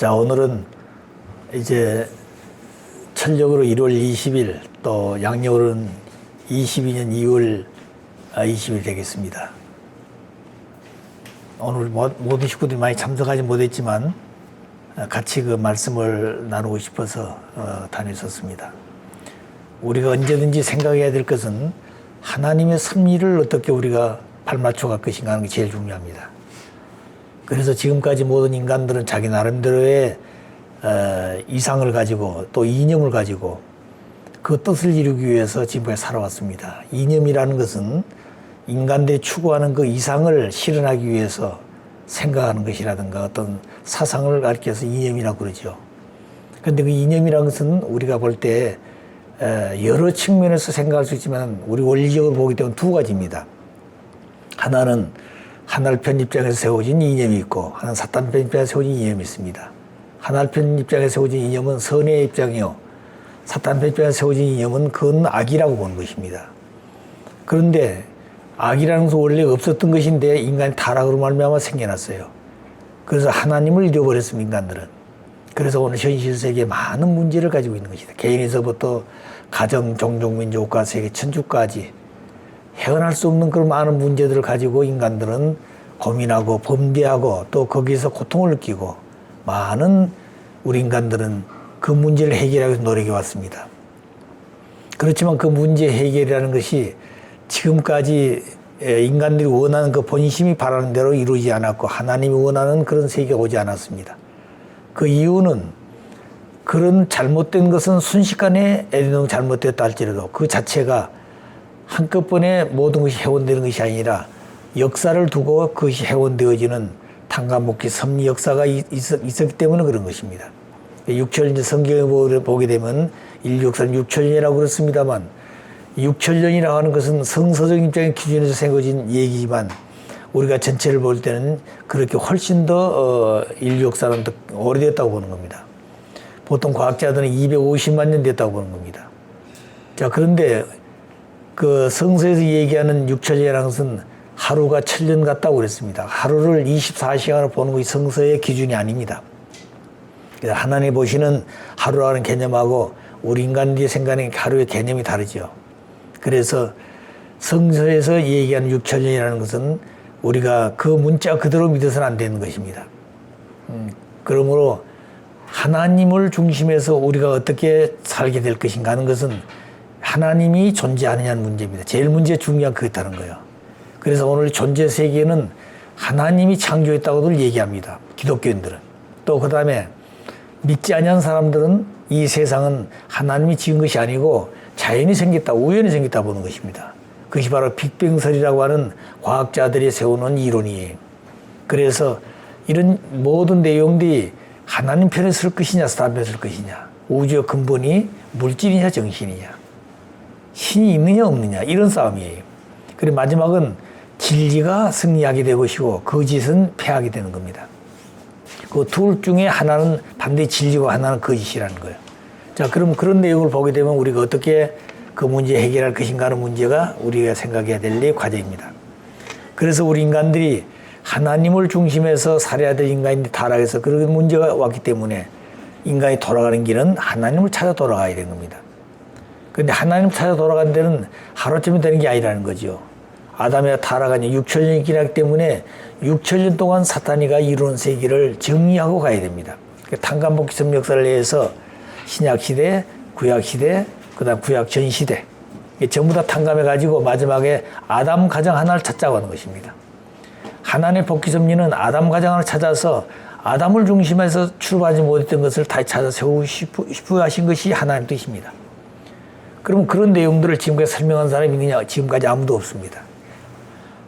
자, 오늘은 이제 천력으로 1월 20일 또 양력으로는 22년 2월 20일 되겠습니다. 오늘 모든 식구들이 많이 참석하지 못했지만 같이 그 말씀을 나누고 싶어서 다녔었습니다. 우리가 언제든지 생각해야 될 것은 하나님의 섭리를 어떻게 우리가 발맞춰 갈 것인가 하는 게 제일 중요합니다. 그래서 지금까지 모든 인간들은 자기 나름대로의 이상을 가지고 또 이념을 가지고 그 뜻을 이루기 위해서 지금까지 살아왔습니다. 이념이라는 것은 인간들이 추구하는 그 이상을 실현하기 위해서 생각하는 것이라든가 어떤 사상을 가리켜서 이념이라고 그러죠. 그런데 그 이념이라는 것은 우리가 볼 때 여러 측면에서 생각할 수 있지만 우리 원리적으로 보기 때문에 두 가지입니다. 하나는 하나님 편 입장에서 세워진 이념이 있고 하나는 사탄 편 입장에서 세워진 이념이 있습니다. 하나님 편 입장에서 세워진 이념은 선의 입장이요, 사탄 편 입장에서 세워진 이념은 그건 악이라고 보는 것입니다. 그런데 악이라는 것은 원래 없었던 것인데 인간이 타락으로 말미암아 생겨났어요. 그래서 하나님을 잃어버렸습니다, 인간들은. 그래서 오늘 현실 세계에 많은 문제를 가지고 있는 것이다. 개인에서부터 가정, 종족, 민족과 세계, 천주까지 헤어날 수 없는 그런 많은 문제들을 가지고 인간들은 고민하고 범죄하고 또 거기서 고통을 느끼고 많은 우리 인간들은 그 문제를 해결하기 위해서 노력해 왔습니다. 그렇지만 그 문제 해결이라는 것이 지금까지 인간들이 원하는 그 본심이 바라는 대로 이루어지지 않았고 하나님이 원하는 그런 세계가 오지 않았습니다. 그 이유는 그런 잘못된 것은 순식간에 애리노 잘못됐다 할지라도 그 자체가 한꺼번에 모든 것이 해원되는 것이 아니라 역사를 두고 그것이 해원되어지는 탕감복귀 섭리 역사가 있었기 때문에 그런 것입니다. 6천년 성경을 보게 되면 인류 역사는 6천년이라고 그렇습니다만 6천년이라고 하는 것은 성서적인 입장의 기준에서 세워진 얘기지만 우리가 전체를 볼 때는 그렇게 훨씬 더 인류 역사는 더 오래됐다고 보는 겁니다. 보통 과학자들은 250만 년 됐다고 보는 겁니다. 자, 그런데 그 성서에서 얘기하는 6천년이라는 것은 하루가 1000년 같다고 그랬습니다. 하루를 24시간을 보는 것이 성서의 기준이 아닙니다. 그래서 하나님 보시는 하루라는 개념하고 우리 인간들이 생각하는 하루의 개념이 다르죠. 그래서 성서에서 얘기하는 6천년이라는 것은 우리가 그 문자 그대로 믿어서는 안 되는 것입니다. 그러므로 하나님을 중심해서 우리가 어떻게 살게 될 것인가 하는 것은 하나님이 존재하느냐는 문제입니다. 제일 문제 중요한 그렇다는 거예요. 그래서 오늘 존재 세계는 하나님이 창조했다고들 얘기합니다. 기독교인들은. 또 그 다음에 믿지 않는 사람들은 이 세상은 하나님이 지은 것이 아니고 자연이 생겼다, 우연히 생겼다 보는 것입니다. 그것이 바로 빅뱅설이라고 하는 과학자들이 세우는 이론이에요. 그래서 이런 모든 내용들이 하나님 편에 설 것이냐, 사탄 편에 설 것이냐, 우주의 근본이 물질이냐, 정신이냐, 신이 있느냐, 없느냐, 이런 싸움이에요. 그리고 마지막은 진리가 승리하게 될 것이고 거짓은 패하게 되는 겁니다. 그 둘 중에 하나는 반드시 진리고 하나는 거짓이라는 거예요. 자, 그럼 그런 내용을 보게 되면 우리가 어떻게 그 문제 해결할 것인가 하는 문제가 우리가 생각해야 될 과제입니다. 그래서 우리 인간들이 하나님을 중심해서 살아야 될 인간인데 타락해서 그런 문제가 왔기 때문에 인간이 돌아가는 길은 하나님을 찾아 돌아가야 되는 겁니다. 그런데 하나님을 찾아 돌아가는 데는 하루쯤이 되는 게 아니라는 거죠. 아담이가 타락한 지 6천년이 지났기 때문에 6천년 동안 사탄이가 이루는 세계를 정리하고 가야 됩니다. 탕감복귀 역사를 내에서 신약시대, 구약시대, 그 다음 구약 전시대 전부 다 탕감해가지고 마지막에 아담 가정 하나를 찾자고 하는 것입니다. 하나님의 복귀 섭리는 아담 가정 하나를 찾아서 아담을 중심해서 출발하지 못했던 것을 다시 찾아 세우고 싶어 하신 것이 하나님 뜻입니다. 그럼 그런 내용들을 지금까지 설명한 사람이 있느냐? 지금까지 아무도 없습니다.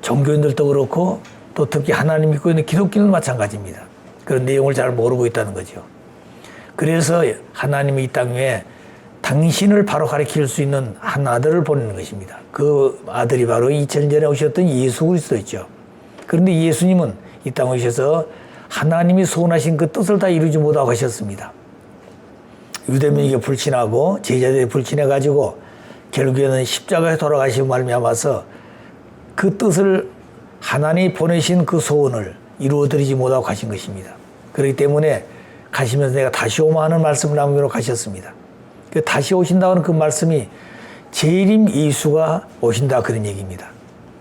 종교인들도 그렇고 또 특히 하나님 믿고 있는 기독교는 마찬가지입니다. 그런 내용을 잘 모르고 있다는 거죠. 그래서 하나님이 이 땅 위에 당신을 바로 가리킬 수 있는 한 아들을 보내는 것입니다. 그 아들이 바로 2000년 전에 오셨던 예수 그리스도였죠. 그런데 예수님은 이 땅에 오셔서 하나님이 소원하신 그 뜻을 다 이루지 못하고 하셨습니다. 유대민에게 불신하고 제자들이 불신해가지고 결국에는 십자가에 돌아가시고 말미암아서 그 뜻을 하나님이 보내신 그 소원을 이루어드리지 못하고 가신 것입니다. 그렇기 때문에 가시면서 내가 다시 오마 하는 말씀을 남기로 가셨습니다. 그 다시 오신다는 그 말씀이 재림 예수가 오신다 그런 얘기입니다.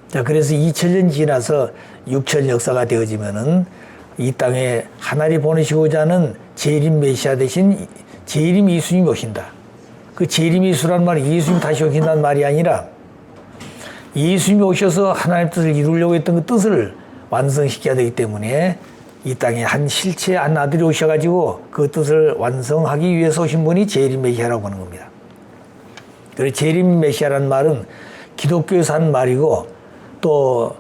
자, 그래서 2000년 지나서 6천 역사가 되어지면은 이 땅에 하나님 보내시고자 하는 재림 메시아 대신 재림 예수님이 오신다. 그 재림 예수라는 말이 예수님이 다시 오신다는 말이 아니라 예수님이 오셔서 하나님 뜻을 이루려고 했던 그 뜻을 완성시켜야 되기 때문에 이 땅에 한 실체 한 아들이 오셔가지고 그 뜻을 완성하기 위해서 오신 분이 재림 메시아라고 하는 겁니다. 그래서 재림 메시아라는 말은 기독교에서 하는 말이고 또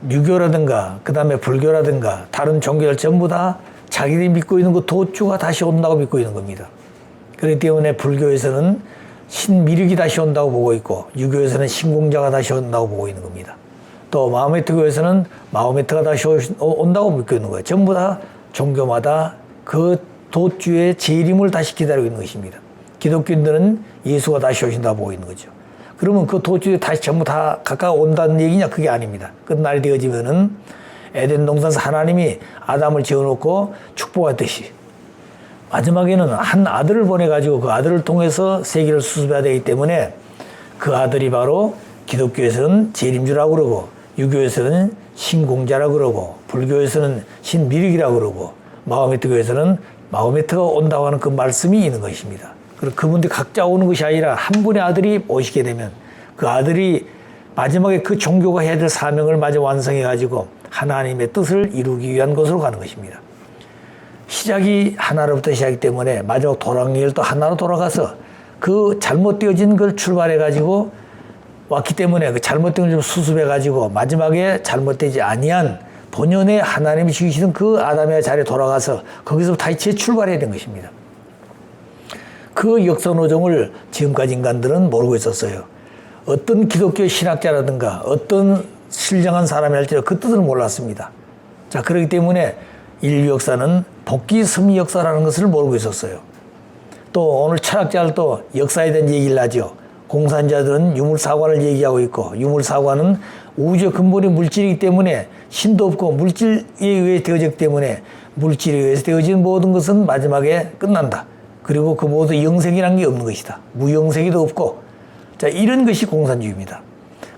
유교라든가 그 다음에 불교라든가 다른 종교를 전부 다 자기들이 믿고 있는 그 도주가 다시 온다고 믿고 있는 겁니다. 그렇기 때문에 불교에서는 신미륵이 다시 온다고 보고 있고 유교에서는 신공자가 다시 온다고 보고 있는 겁니다. 또 마호메트교에서는 마호메트가 다시 온다고 믿고 있는 거예요. 전부 다 종교마다 그 도주의 재림을 다시 기다리고 있는 것입니다. 기독교인들은 예수가 다시 오신다고 보고 있는 거죠. 그러면 그 도주에 다시 전부 다 가까워 온다는 얘기냐? 그게 아닙니다. 끝날이 되어지면은 에덴 동산에서 하나님이 아담을 지어놓고 축복했듯이 마지막에는 한 아들을 보내가지고 그 아들을 통해서 세계를 수습해야 되기 때문에 그 아들이 바로 기독교에서는 재림주라고 그러고 유교에서는 신공자라고 그러고 불교에서는 신미륵이라고 그러고 마호메트교에서는 마호메트가 온다고 하는 그 말씀이 있는 것입니다. 그리고 그분들이 각자 오는 것이 아니라 한 분의 아들이 오시게 되면 그 아들이 마지막에 그 종교가 해야 될 사명을 마저 완성해가지고 하나님의 뜻을 이루기 위한 것으로 가는 것입니다. 시작이 하나로부터 시작이기 때문에 마지막 돌아가는 또 하나로 돌아가서 그 잘못되어진 걸 출발해가지고 왔기 때문에 그 잘못된 걸 좀 수습해가지고 마지막에 잘못되지 아니한 본연의 하나님이 지으시던 그 아담의 자리에 돌아가서 거기서 다시 재출발해야 된 것입니다. 그 역사노정을 지금까지 인간들은 모르고 있었어요. 어떤 기독교 신학자라든가 어떤 신령한 사람이 할지라도 그 뜻을 몰랐습니다. 자, 그렇기 때문에 인류 역사는 복귀 승리 역사라는 것을 모르고 있었어요. 또 오늘 철학자들도 역사에 대한 얘기를 하죠. 공산자들은 유물사관을 얘기하고 있고 유물사관은 우주의 근본이 물질이기 때문에 신도 없고 물질에 의해 되어졌기 때문에 물질에 의해서 되어진 모든 것은 마지막에 끝난다. 그리고 그 모두 영생이라는 게 없는 것이다. 무영생이도 없고 자, 이런 것이 공산주의입니다.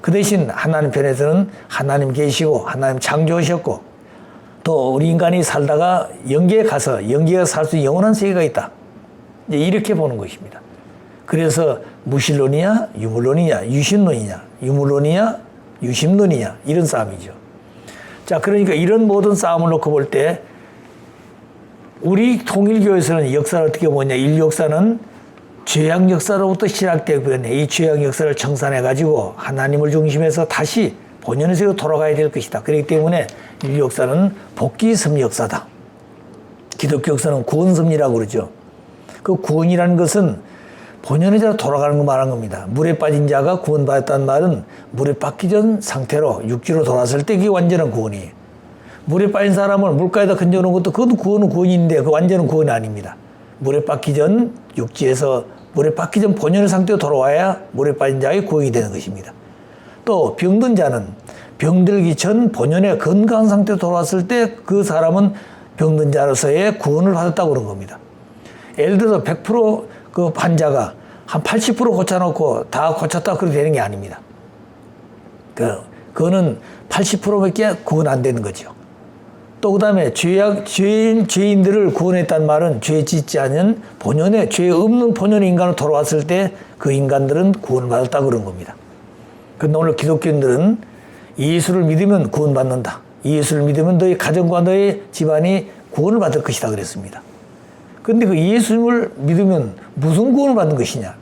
그 대신 하나님 편에서는 하나님 계시고 하나님 창조하셨고 또 우리 인간이 살다가 영계에 가서 영계가 살 수 있는 영원한 세계가 있다. 이제 이렇게 보는 것입니다. 그래서 무신론이냐 유물론이냐 유신론이냐 유물론이냐 유심론이냐 이런 싸움이죠. 자, 그러니까 이런 모든 싸움을 놓고 볼 때 우리 통일교에서는 역사를 어떻게 보냐. 인류 역사는 죄악 역사로부터 시작되고 이 죄악 역사를 청산해가지고 하나님을 중심해서 다시 본연의 세계로 돌아가야 될 것이다. 그렇기 때문에 인류 역사는 복귀 섭리 역사다. 기독교 역사는 구원 섭리라고 그러죠. 그 구원이라는 것은 본연의 자로 돌아가는 거 말한 겁니다. 물에 빠진 자가 구원받았다는 말은 물에 빠지기 전 상태로 육지로 돌아왔을 때 그게 완전한 구원이에요. 물에 빠진 사람을 물가에다 건져놓은 것도 그것도 구원은 구원인데 그 완전한 구원이 아닙니다. 물에 빠지기 전 육지에서 물에 빠지기 전 본연의 상태로 돌아와야 물에 빠진 자의 구원이 되는 것입니다. 또 병든 자는 병들기 전 본연의 건강한 상태로 돌아왔을 때 그 사람은 병든 자로서의 구원을 받았다고 그런 겁니다. 예를 들어서 100% 그 환자가 한 80% 고쳐놓고 다 고쳤다 그렇게 되는 게 아닙니다. 그거는 80%밖에 구원 안 되는 거죠. 또 그 다음에 죄인들을 구원했다는 말은 죄 짓지 않은 본연의 죄 없는 본연의 인간으로 돌아왔을 때 그 인간들은 구원을 받았다 그런 겁니다. 근데 오늘 기독교인들은 예수를 믿으면 구원받는다. 예수를 믿으면 너의 가정과 너의 집안이 구원을 받을 것이다 그랬습니다. 근데 그 예수님을 믿으면 무슨 구원을 받는 것이냐?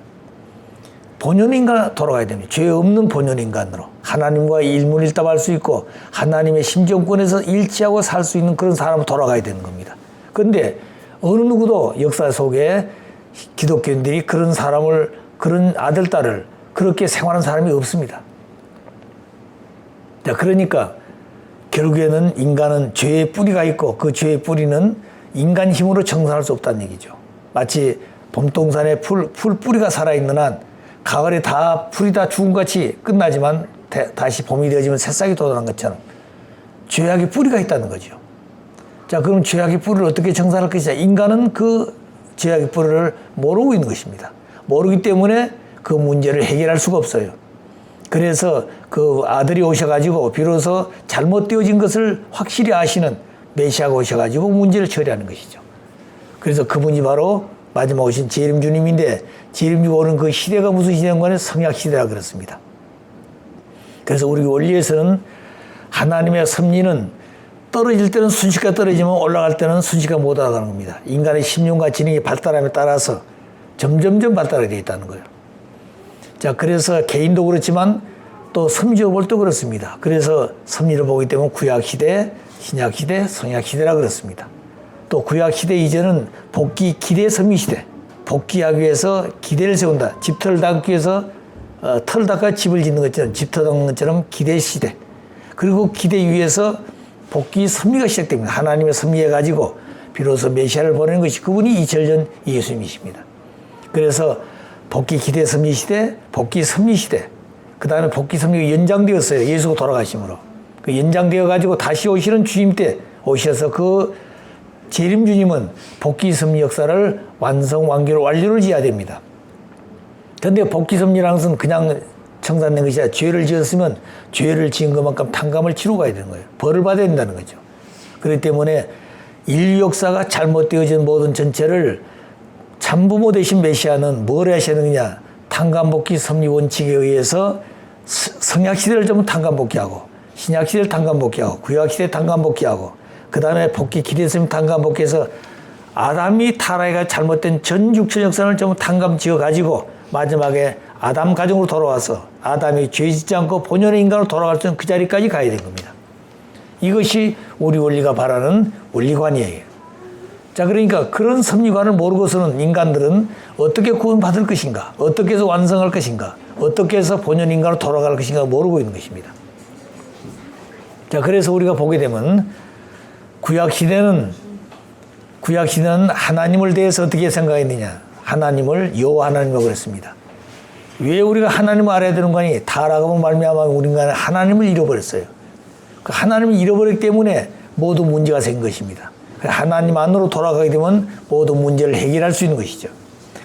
본연의 인간으로 돌아가야 됩니다. 죄 없는 본연의 인간으로. 하나님과 일문일답할 수 있고 하나님의 심정권에서 일치하고 살 수 있는 그런 사람으로 돌아가야 되는 겁니다. 그런데 어느 누구도 역사 속에 기독교인들이 그런 사람을, 그런 아들, 딸을 그렇게 생활한 사람이 없습니다. 자, 그러니까 결국에는 인간은 죄의 뿌리가 있고 그 죄의 뿌리는 인간 힘으로 청산할 수 없다는 얘기죠. 마치 봄동산에 풀 뿌리가 살아있는 한 가을에 다 풀이 다 죽은 같이 끝나지만 다시 봄이 되어지면 새싹이 돋아난 것처럼 죄악의 뿌리가 있다는 거죠. 자, 그럼 죄악의 뿌리를 어떻게 청산할 것이냐? 인간은 그 죄악의 뿌리를 모르고 있는 것입니다. 모르기 때문에 그 문제를 해결할 수가 없어요. 그래서 그 아들이 오셔가지고 비로소 잘못되어진 것을 확실히 아시는 메시아가 오셔가지고 문제를 처리하는 것이죠. 그래서 그분이 바로 마지막 오신 재림 주님인데, 재림 주가 오는 그 시대가 무슨 시대인가는 성약 시대라 그렇습니다. 그래서 우리 원리에서는 하나님의 섭리는 떨어질 때는 순식간 떨어지면 올라갈 때는 순식간 못 올라가는 겁니다. 인간의 심령과 지능이 발달함에 따라서 점점점 발달이 되어 있다는 거예요. 자, 그래서 개인도 그렇지만 또 섭리적으로 볼 때도 그렇습니다. 그래서 섭리를 보기 때문에 구약시대, 신약시대, 성약시대라 그렇습니다. 또 구약시대 이전은 복귀 기대 섭리시대, 복귀하기 위해서 기대를 세운다. 집터를 닦기 위해서 털을 닦아 집을 짓는 것처럼, 집터 닦는 것처럼 기대시대. 그리고 기대 위에서 복귀 섭리가 시작됩니다. 하나님의 섭리해가지고 비로소 메시아를 보내는 것이 그분이 2000년 예수님이십니다. 그래서 복귀 기대 섭리 시대, 복귀 섭리 시대. 그 다음에 복귀 섭리가 연장되었어요. 예수가 돌아가심으로. 그 연장되어가지고 다시 오시는 주님 때 오셔서 그 재림 주님은 복귀 섭리 역사를 완료를 지어야 됩니다. 그런데 복귀 섭리라는 것은 그냥 청산된 것이 아니라 죄를 지었으면 죄를 지은 것만큼 탕감을 치르고 가야 되는 거예요. 벌을 받아야 된다는 거죠. 그렇기 때문에 인류 역사가 잘못되어진 모든 전체를 참부모 되신 메시아는 뭘 하셔야 되느냐? 탕감복귀 섭리 원칙에 의해서 성약시대를 전부 탕감복귀하고, 신약시대를 탕감복귀하고, 구약시대 탕감복귀하고, 그 다음에 복귀 기대섭리 탕감복귀해서 아담이 타락해가 잘못된 전 육체 역사를 전부 탕감 지어가지고 마지막에 아담 가정으로 돌아와서 아담이 죄 짓지 않고 본연의 인간으로 돌아갈 수 있는 그 자리까지 가야 된 겁니다. 이것이 우리 원리가 바라는 원리관이에요. 자, 그러니까 그런 섭리관을 모르고서는 인간들은 어떻게 구원받을 것인가, 어떻게 해서 완성할 것인가, 어떻게 해서 본연 인간으로 돌아갈 것인가 모르고 있는 것입니다. 자, 그래서 우리가 보게 되면 구약시대는 하나님을 대해서 어떻게 생각했느냐? 하나님을 여호와 하나님이라고 그랬습니다. 왜 우리가 하나님을 알아야 되는 거니? 타락하고 말미암아 우리가 하나님을 잃어버렸어요. 그 하나님을 잃어버렸기 때문에 모든 문제가 생긴 것입니다. 하나님 안으로 돌아가게 되면 모든 문제를 해결할 수 있는 것이죠.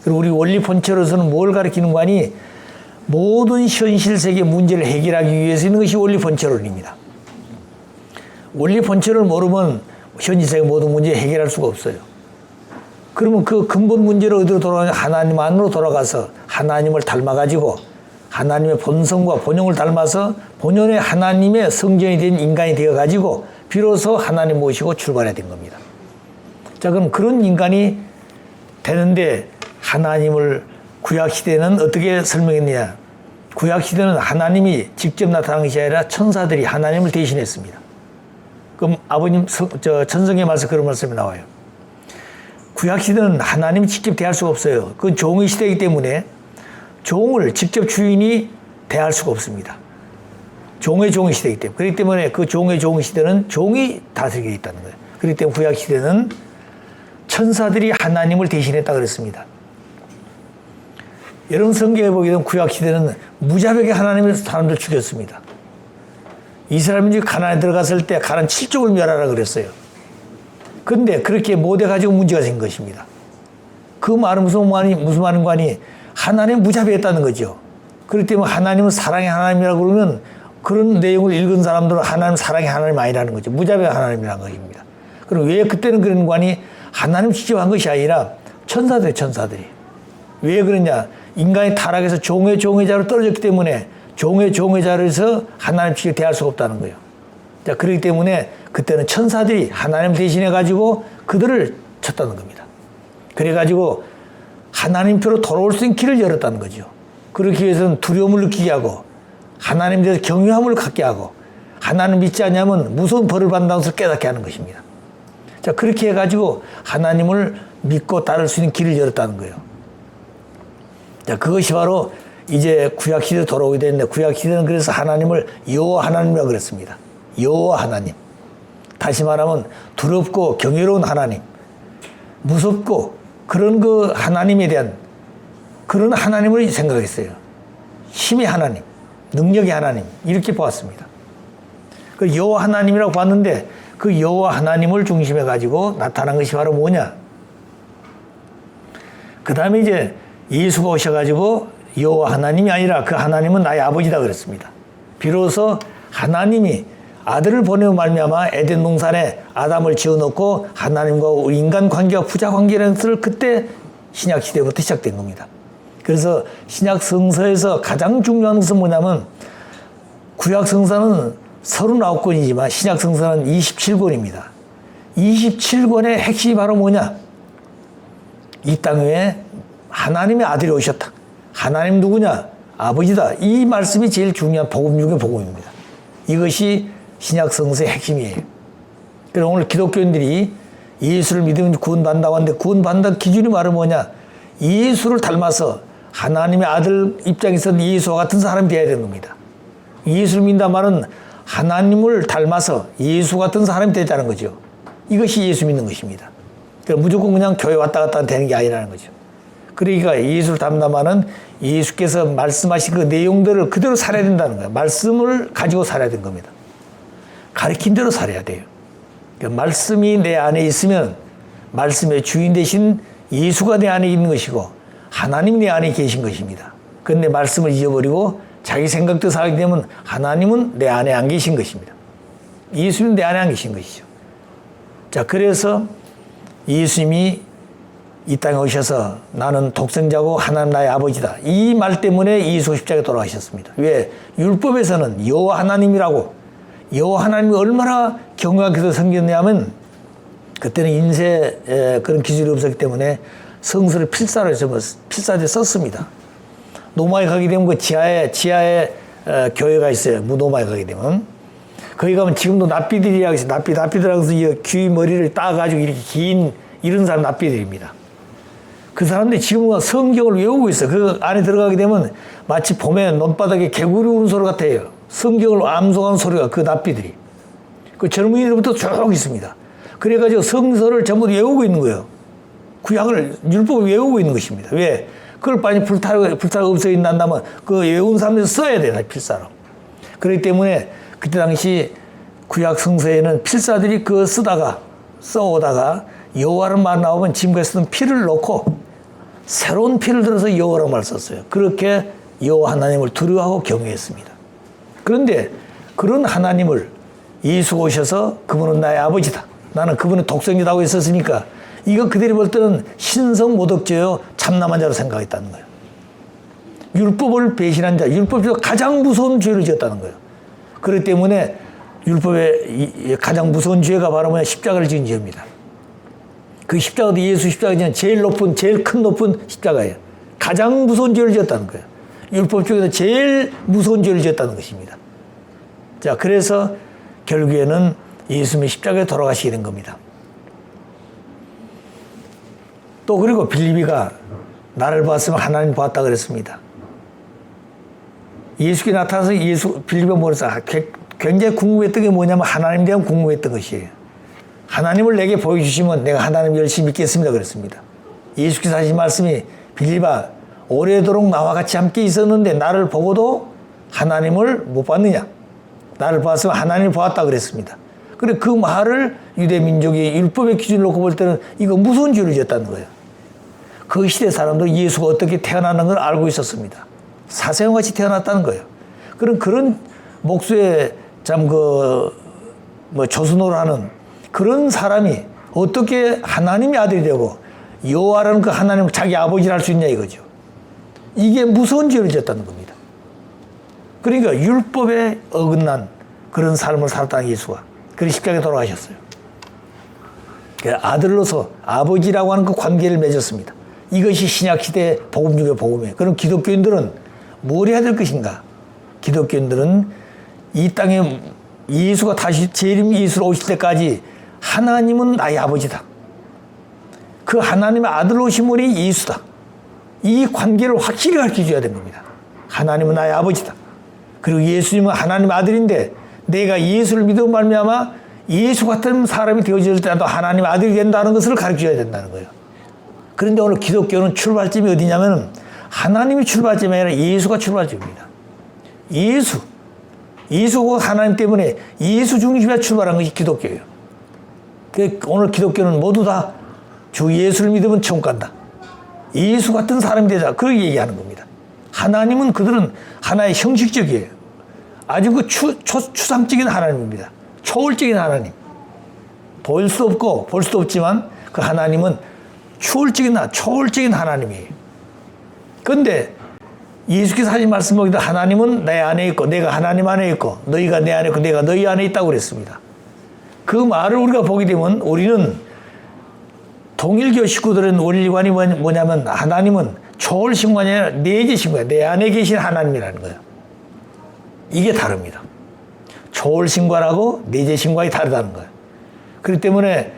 그리고 우리 원리 본체로서는 뭘 가르치는 거니? 모든 현실 세계 문제를 해결하기 위해서 있는 것이 원리 본체론입니다. 원리 본체를 모르면 현실 세계 모든 문제 해결할 수가 없어요. 그러면 그 근본 문제를 어디로 돌아가냐? 하나님 안으로 돌아가서 하나님을 닮아가지고 하나님의 본성과 본영을 닮아서 본연의 하나님의 성전이 된 인간이 되어가지고 비로소 하나님 모시고 출발해야 된 겁니다. 자, 그럼 그런 인간이 되는데 하나님을 구약시대는 어떻게 설명했느냐? 구약시대는 하나님이 직접 나타난 것이 아니라 천사들이 하나님을 대신했습니다. 그럼 아버님 천성의 말씀 그런 말씀이 나와요. 구약시대는 하나님이 직접 대할 수가 없어요. 그건 종의 시대이기 때문에 종을 직접 주인이 대할 수가 없습니다. 종의 시대이기 때문에. 그렇기 때문에 그 종의 시대는 종이 다스리게 있다는 거예요. 그렇기 때문에 구약시대는 천사들이 하나님을 대신했다 그랬습니다. 여러분 성경에 보게 되면 구약시대는 무자비하게 하나님의 사람들 죽였습니다. 이스라엘민족이 가나안에 들어갔을 때 가나안 7족을 멸하라 그랬어요. 그런데 그렇게 못해가지고 문제가 생긴 것입니다. 그 말은 무슨 말인 거니? 하나님 무자비했다는 거죠. 그렇기 때문에 하나님은 사랑의 하나님이라고 그러면 그런 내용을 읽은 사람들은 하나님 사랑의 하나님 아니라는 거죠. 무자비의 하나님이라는 것입니다. 그럼 왜 그때는 그런 거니? 하나님 직접 한 것이 아니라 천사들이. 왜 그러냐? 인간이 타락해서 종의 자로 떨어졌기 때문에 종의 자로서 하나님 직접 대할 수가 없다는 거예요. 자, 그렇기 때문에 그때는 천사들이 하나님 대신해가지고 그들을 쳤다는 겁니다. 그래가지고 하나님표로 돌아올 수 있는 길을 열었다는 거죠. 그렇기 위해서는 두려움을 느끼게 하고 하나님에 대해서 경외함을 갖게 하고 하나님 믿지 않냐면 무서운 벌을 받는다는 것을 깨닫게 하는 것입니다. 자, 그렇게 해가지고 하나님을 믿고 따를 수 있는 길을 열었다는 거예요. 자, 그것이 바로 이제 구약시대로 돌아오게 되는데 구약시대는 그래서 하나님을 여호와 하나님이라고 그랬습니다. 여호와 하나님. 다시 말하면 두렵고 경외로운 하나님, 무섭고 그런 그 하나님에 대한 그런 하나님을 생각했어요. 힘의 하나님, 능력의 하나님 이렇게 보았습니다. 그 여호와 하나님이라고 봤는데 그 여호와 하나님을 중심에 가지고 나타난 것이 바로 뭐냐? 그 다음에 이제 예수가 오셔가지고 여호와 하나님이 아니라 그 하나님은 나의 아버지다 그랬습니다. 비로소 하나님이 아들을 보내어 말미암아 에덴 동산에 아담을 지어놓고 하나님과 인간 관계와 부자 관계라는 것을 그때 신약 시대부터 시작된 겁니다. 그래서 신약 성서에서 가장 중요한 것은 뭐냐면 구약 성서는 39권이지만 신약 성서는 27권입니다. 27권의 핵심이 바로 뭐냐? 이 땅 위에 하나님의 아들이 오셨다. 하나님 누구냐? 아버지다. 이 말씀이 제일 중요한 복음 중의 복음입니다. 이것이 신약 성서의 핵심이에요. 그래서 오늘 기독교인들이 예수를 믿으면 구원받는다고 하는데 구원받는 기준이 바로 뭐냐? 예수를 닮아서 하나님의 아들 입장에서는 예수와 같은 사람이 되어야 되는 겁니다. 예수를 믿는다 말은 하나님을 닮아서 예수 같은 사람이 되자는 거죠. 이것이 예수 믿는 것입니다. 그러니까 무조건 그냥 교회 왔다 갔다 되는 게 아니라는 거죠. 그러니까 예수를 닮는다마는 예수께서 말씀하신 그 내용들을 그대로 살아야 된다는 거예요. 말씀을 가지고 살아야 되는 겁니다. 가르친 대로 살아야 돼요. 그러니까 말씀이 내 안에 있으면 말씀의 주인 되신 예수가 내 안에 있는 것이고 하나님 내 안에 계신 것입니다. 그런데 말씀을 잊어버리고 자기 생각대로 살게 되면 하나님은 내 안에 안 계신 것입니다. 예수는 내 안에 안 계신 것이죠. 자, 그래서 예수님이 이 땅에 오셔서 나는 독생자고 하나님 나의 아버지다. 이 말 때문에 예수 십자가에 돌아가셨습니다. 왜? 율법에서는 여호와 하나님이라고 여호와 하나님이 얼마나 경외하게도 섬겼냐면 그때는 인쇄 그런 기술이 없었기 때문에 성서를 필사로 해서 필사지에 썼습니다. 노마에 가게 되면 그 지하에 교회가 있어요. 무노마에 가게 되면. 거기 가면 지금도 납비들이라고 있어요. 납비들이라고 해서 이 귀 머리를 따가지고 이렇게 긴 이런 사람 납비들입니다. 그 사람들이 지금은 성경을 외우고 있어요. 그 안에 들어가게 되면 마치 봄에 논바닥에 개구리 우는 소리 같아요. 성경을 암송하는 소리가 그 납비들이. 그 젊은이들부터 쭉 있습니다. 그래가지고 성서를 전부 외우고 있는 거예요. 구약을, 율법을 외우고 있는 것입니다. 왜? 그걸 빨리 불타가 없어진다면 그 외운 사람들이 써야 돼요. 필사로. 그렇기 때문에 그때 당시 구약 성서에는 필사들이 그거 써오다가 여호와를 말 나오면 지금까지 쓰던 피를 넣고 새로운 피를 들어서 여호와라고 말 썼어요. 그렇게 여호와 하나님을 두려워하고 경외했습니다. 그런데 그런 하나님을 예수가 오셔서 그분은 나의 아버지다. 나는 그분의 독생자라고 했었으니까 이거 그들이 볼 때는 신성 모독죄요 참남한 자로 생각했다는 거예요. 율법을 배신한 자, 율법에서 가장 무서운 죄를 지었다는 거예요. 그렇기 때문에 율법의 가장 무서운 죄가 바로 뭐냐? 십자가를 지은 죄입니다. 그 십자가도 예수 십자가는 제일 큰 높은 십자가예요. 가장 무서운 죄를 지었다는 거예요. 율법 중에서 제일 무서운 죄를 지었다는 것입니다. 자, 그래서 결국에는 예수님이 십자가에 돌아가시게 된 겁니다. 또 그리고 빌립이가 나를 봤으면 하나님 보았다 그랬습니다. 예수께 나타나서 빌립이 뭐랬어? 굉장히 궁금했던 게 뭐냐면 하나님에 대한 궁금했던 것이에요. 하나님을 내게 보여주시면 내가 하나님 열심히 믿겠습니다 그랬습니다. 예수께서 하신 말씀이 빌립아 오래도록 나와 같이 함께 있었는데 나를 보고도 하나님을 못 봤느냐? 나를 봤으면 하나님을 보았다 그랬습니다. 그래 그 말을 유대 민족의 율법의 기준을 놓고 볼 때는 이거 무서운 죄를 지었다는 거예요. 그 시대 사람들은 예수가 어떻게 태어나는 걸 알고 있었습니다. 사생아같이 태어났다는 거예요. 그런 목수의 조수노를 하는 그런 사람이 어떻게 하나님의 아들이 되고 여호와라는 그 하나님을 자기 아버지를 할 수 있냐 이거죠. 이게 무서운 죄를 지었다는 겁니다. 그러니까 율법에 어긋난 그런 삶을 살았다는 예수가 그래서 십자가에 돌아가셨어요. 아들로서 아버지라고 하는 그 관계를 맺었습니다. 이것이 신약시대의 복음 중의 복음이에요. 그럼 기독교인들은 뭘 해야 될 것인가? 기독교인들은 이 땅에 예수가 다시 재림 예수로 오실 때까지 하나님은 나의 아버지다. 그 하나님의 아들로 오신 분이 예수다. 이 관계를 확실히 가르쳐줘야 되는 겁니다. 하나님은 나의 아버지다. 그리고 예수님은 하나님의 아들인데 내가 예수를 믿어 말미암아 예수 같은 사람이 되어질 때도 하나님의 아들이 된다는 것을 가르쳐줘야 된다는 거예요. 그런데 오늘 기독교는 출발점이 어디냐면 하나님이 출발점이 아니라 예수가 출발점입니다. 예수가 하나님 때문에 예수 중심에 출발한 것이 기독교예요. 오늘 기독교는 모두 다 주 예수를 믿으면 천국 간다. 예수 같은 사람이 되자. 그렇게 얘기하는 겁니다. 하나님은 그들은 하나의 형식적이에요. 아주 그 추상적인 하나님입니다. 초월적인 하나님. 볼 수 없고 볼 수도 없지만 그 하나님은 초월적인 하나님이에요. 그런데 예수께서 하신 말씀 보기도 하나님은 내 안에 있고 내가 하나님 안에 있고 너희가 내 안에 있고 내가 너희 안에 있다고 그랬습니다. 그 말을 우리가 보게 되면 우리는 통일교 식구들은 원리관이 뭐냐면 하나님은 초월신관이 아니라 내재신관, 내 안에 계신 하나님이라는 거예요. 이게 다릅니다. 초월신관하고 내재신관이 다르다는 거예요. 그렇기 때문에